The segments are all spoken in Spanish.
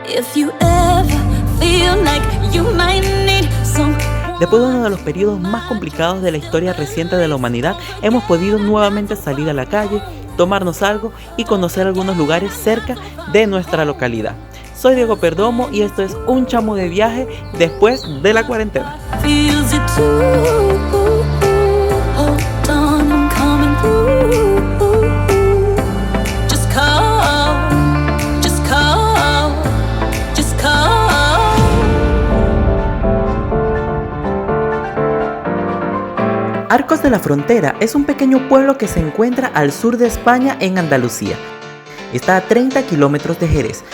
If you ever feel like you might need some. Después de uno de los periodos más complicados de la historia reciente de la humanidad, hemos podido nuevamente salir a la calle, tomarnos algo y conocer algunos lugares cerca de nuestra localidad. Soy Diego Perdomo y esto es Un Chamo de Viaje después de la cuarentena. Feels it too. Hold on, I'm coming through. Just call, just call, just call. Arcos de la Frontera es un pequeño pueblo que se encuentra al sur de España en Andalucía. Está a 30 kilómetros de Jerez.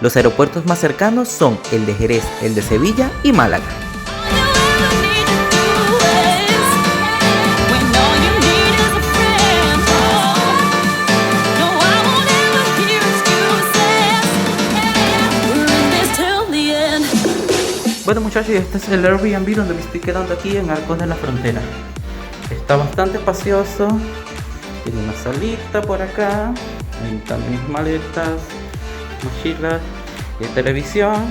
Los aeropuertos más cercanos son el de Jerez, el de Sevilla y Málaga. Bueno muchachos, este es el Airbnb donde me estoy quedando aquí en Arcos de la Frontera. Está bastante espacioso, tiene una salita por acá, ahí están mis maletas, mochilas y televisión.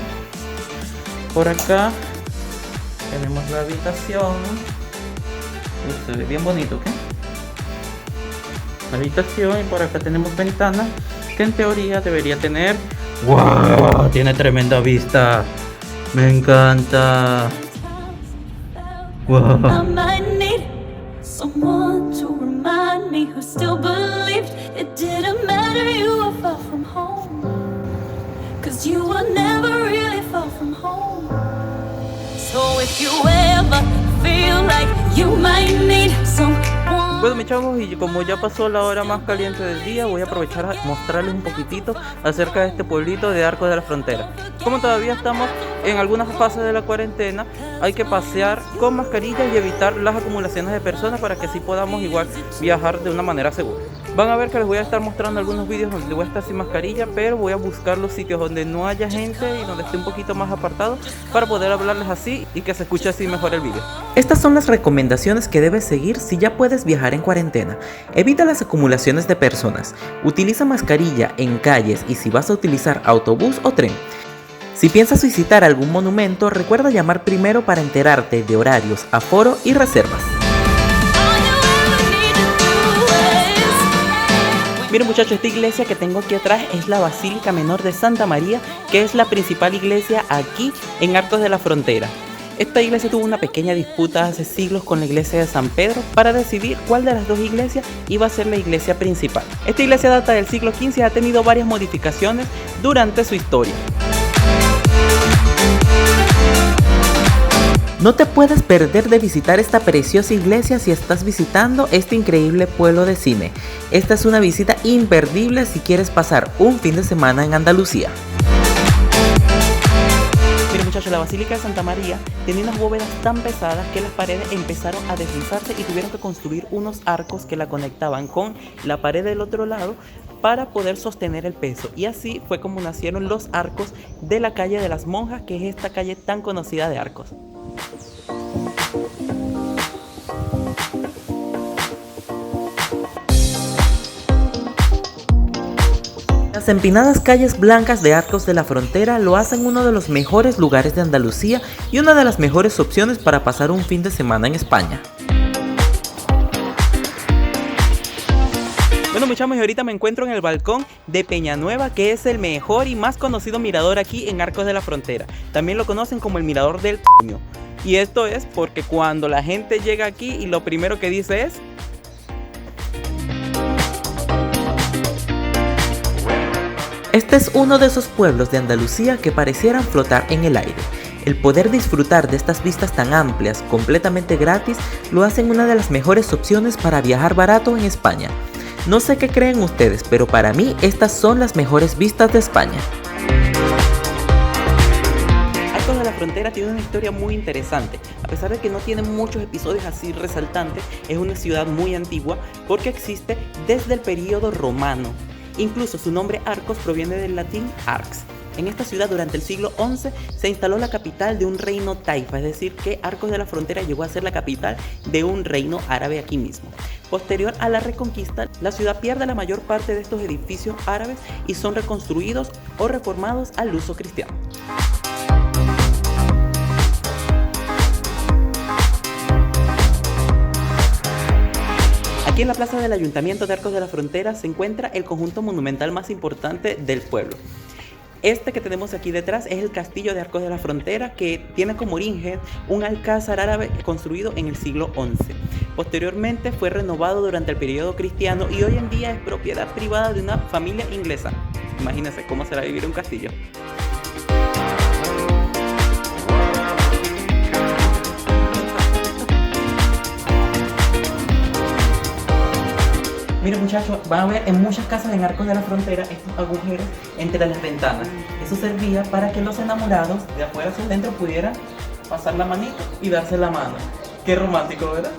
Por acá tenemos la habitación. Se ve bien bonito, ¿ok? La habitación, y por acá tenemos ventanas que en teoría debería tener. ¡Wow! Tiene tremenda vista. Me encanta. ¡Wow! I might need someone to remind me who still believed it didn't matter you were far from home. 'Cause you were never really far from home. So if you ever feel like you might need someone. Bueno mis chavos, y como ya pasó la hora más caliente del día, voy a aprovechar a mostrarles un poquitito acerca de este pueblito de Arcos de la Frontera. Como todavía estamos en algunas fases de la cuarentena, hay que pasear con mascarilla y evitar las acumulaciones de personas para que así podamos igual viajar de una manera segura. Van a ver que les voy a estar mostrando algunos vídeos donde voy a estar sin mascarilla, pero voy a buscar los sitios donde no haya gente y donde esté un poquito más apartado para poder hablarles así y que se escuche así mejor el vídeo. Estas son las recomendaciones que debes seguir si ya puedes viajar en cuarentena. Evita las acumulaciones de personas, utiliza mascarilla en calles y si vas a utilizar autobús o tren. Si piensas visitar algún monumento, recuerda llamar primero para enterarte de horarios, aforo y reservas. Miren muchachos, esta iglesia que tengo aquí atrás es la Basílica Menor de Santa María, que es la principal iglesia aquí en Arcos de la Frontera. Esta iglesia tuvo una pequeña disputa hace siglos con la iglesia de San Pedro para decidir cuál de las dos iglesias iba a ser la iglesia principal. Esta iglesia data del siglo XV y ha tenido varias modificaciones durante su historia. No te puedes perder de visitar esta preciosa iglesia si estás visitando este increíble pueblo de cine. Esta es una visita imperdible si quieres pasar un fin de semana en Andalucía. Miren muchachos, la Basílica de Santa María tenía unas bóvedas tan pesadas que las paredes empezaron a deslizarse y tuvieron que construir unos arcos que la conectaban con la pared del otro lado para poder sostener el peso. Y así fue como nacieron los arcos de la calle de las Monjas, que es esta calle tan conocida de Arcos. Las empinadas calles blancas de Arcos de la Frontera lo hacen uno de los mejores lugares de Andalucía y una de las mejores opciones para pasar un fin de semana en España. Bueno mis chamos, y ahorita me encuentro en el balcón de Peñanueva, que es el mejor y más conocido mirador aquí en Arcos de la Frontera. También lo conocen como el mirador del coño. Y esto es porque cuando la gente llega aquí y lo primero que dice es: este es uno de esos pueblos de Andalucía que parecieran flotar en el aire. El poder disfrutar de estas vistas tan amplias, completamente gratis, lo hacen una de las mejores opciones para viajar barato en España. No sé qué creen ustedes, pero para mí estas son las mejores vistas de España. Arcos de la Frontera tiene una historia muy interesante. A pesar de que no tiene muchos episodios así resaltantes, es una ciudad muy antigua porque existe desde el periodo romano. Incluso su nombre Arcos proviene del latín arx, En esta ciudad durante el siglo XI se instaló la capital de un reino taifa, es decir que Arcos de la Frontera llegó a ser la capital de un reino árabe aquí mismo. Posterior a la reconquista, la ciudad pierde la mayor parte de estos edificios árabes y son reconstruidos o reformados al uso cristiano. Aquí en la plaza del Ayuntamiento de Arcos de la Frontera se encuentra el conjunto monumental más importante del pueblo. Este que tenemos aquí detrás es el castillo de Arcos de la Frontera, que tiene como origen un alcázar árabe construido en el siglo XI. Posteriormente fue renovado durante el periodo cristiano y hoy en día es propiedad privada de una familia inglesa. Imagínense cómo será vivir en un castillo. Miren muchachos, van a ver en muchas casas en Arcos de la Frontera estos agujeros entre las ventanas. Eso servía para que los enamorados de afuera hacia adentro pudieran pasar la manito y darse la mano. Qué romántico, ¿verdad?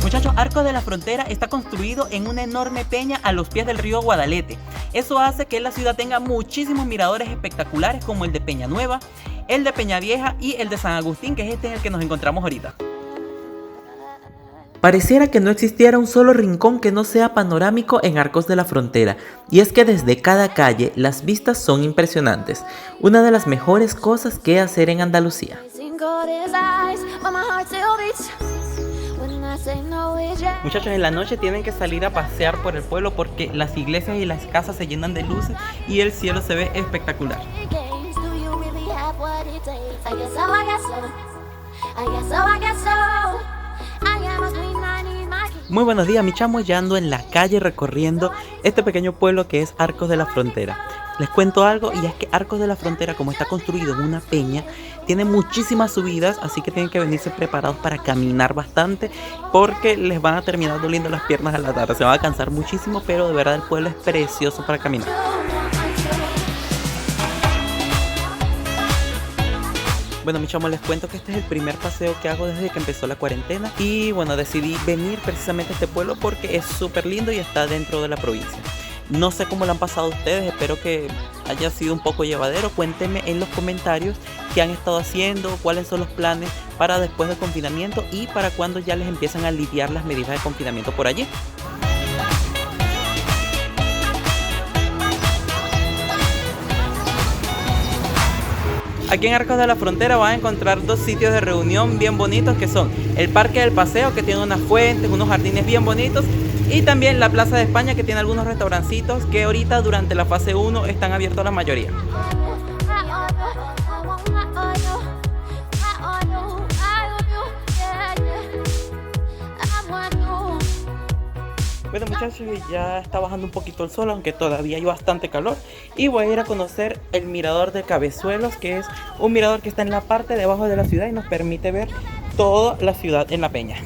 Muchachos, Arcos de la Frontera está construido en una enorme peña a los pies del río Guadalete. Eso hace que la ciudad tenga muchísimos miradores espectaculares como el de Peña Nueva, el de Peña Vieja y el de San Agustín, que es este en el que nos encontramos ahorita. Pareciera que no existiera un solo rincón que no sea panorámico en Arcos de la Frontera, y es que desde cada calle las vistas son impresionantes, una de las mejores cosas que hacer en Andalucía. Muchachos, en la noche tienen que salir a pasear por el pueblo porque las iglesias y las casas se llenan de luces y el cielo se ve espectacular. Muy buenos días, mi chamo, ya ando en la calle recorriendo este pequeño pueblo que es Arcos de la Frontera. Les cuento algo, y es que Arcos de la Frontera, como está construido en una peña, tiene muchísimas subidas, así que tienen que venirse preparados para caminar bastante porque les van a terminar doliendo las piernas a la tarde. Se van a cansar muchísimo, pero de verdad el pueblo es precioso para caminar. Bueno, mi chamo, les cuento que este es el primer paseo que hago desde que empezó la cuarentena. Y bueno, decidí venir precisamente a este pueblo porque es súper lindo y está dentro de la provincia. No sé cómo lo han pasado ustedes, espero que haya sido un poco llevadero. Cuéntenme en los comentarios qué han estado haciendo, cuáles son los planes para después del confinamiento y para cuando ya les empiezan a aliviar las medidas de confinamiento por allí. Aquí en Arcos de la Frontera van a encontrar dos sitios de reunión bien bonitos, que son el Parque del Paseo, que tiene unas fuentes, unos jardines bien bonitos, y también la Plaza de España, que tiene algunos restaurancitos que ahorita durante la fase 1 están abiertos la mayoría. Bueno muchachos, ya está bajando un poquito el sol, aunque todavía hay bastante calor, y voy a ir a conocer el mirador de Cabezuelos, que es un mirador que está en la parte de abajo de la ciudad y nos permite ver toda la ciudad en la peña.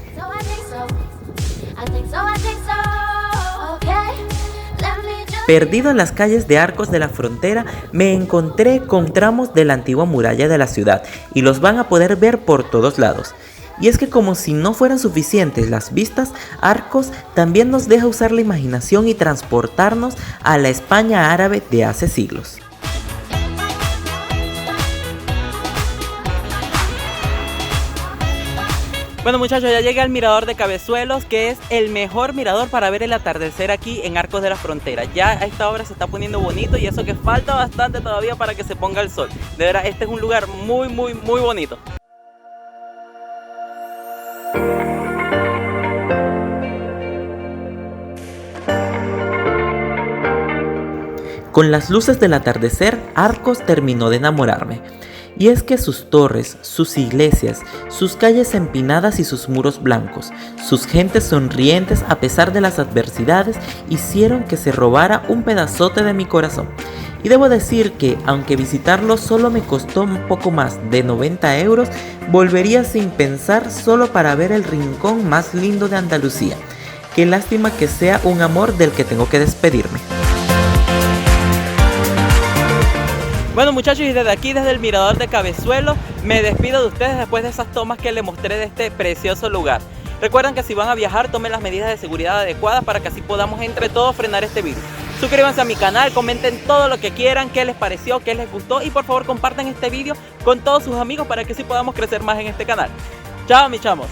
Perdido en las calles de Arcos de la Frontera, me encontré con tramos de la antigua muralla de la ciudad y los van a poder ver por todos lados. Y es que como si no fueran suficientes las vistas, Arcos también nos deja usar la imaginación y transportarnos a la España árabe de hace siglos. Bueno muchachos, ya llegué al mirador de Cabezuelos, que es el mejor mirador para ver el atardecer aquí en Arcos de la Frontera. Ya a esta hora se está poniendo bonito y eso que falta bastante todavía para que se ponga el sol. De verdad, este es un lugar muy bonito. Con las luces del atardecer, Arcos terminó de enamorarme. Y es que sus torres, sus iglesias, sus calles empinadas y sus muros blancos, sus gentes sonrientes a pesar de las adversidades, hicieron que se robara un pedazote de mi corazón. Y debo decir que, aunque visitarlo solo me costó un poco más de 90 euros, volvería sin pensar solo para ver el rincón más lindo de Andalucía. Qué lástima que sea un amor del que tengo que despedirme. Bueno muchachos, y desde aquí, desde el mirador de Cabezuelo, me despido de ustedes después de esas tomas que les mostré de este precioso lugar. Recuerden que si van a viajar, tomen las medidas de seguridad adecuadas para que así podamos entre todos frenar este virus. Suscríbanse a mi canal, comenten todo lo que quieran, qué les pareció, qué les gustó y por favor compartan este vídeo con todos sus amigos para que así podamos crecer más en este canal. Chao mis chamos.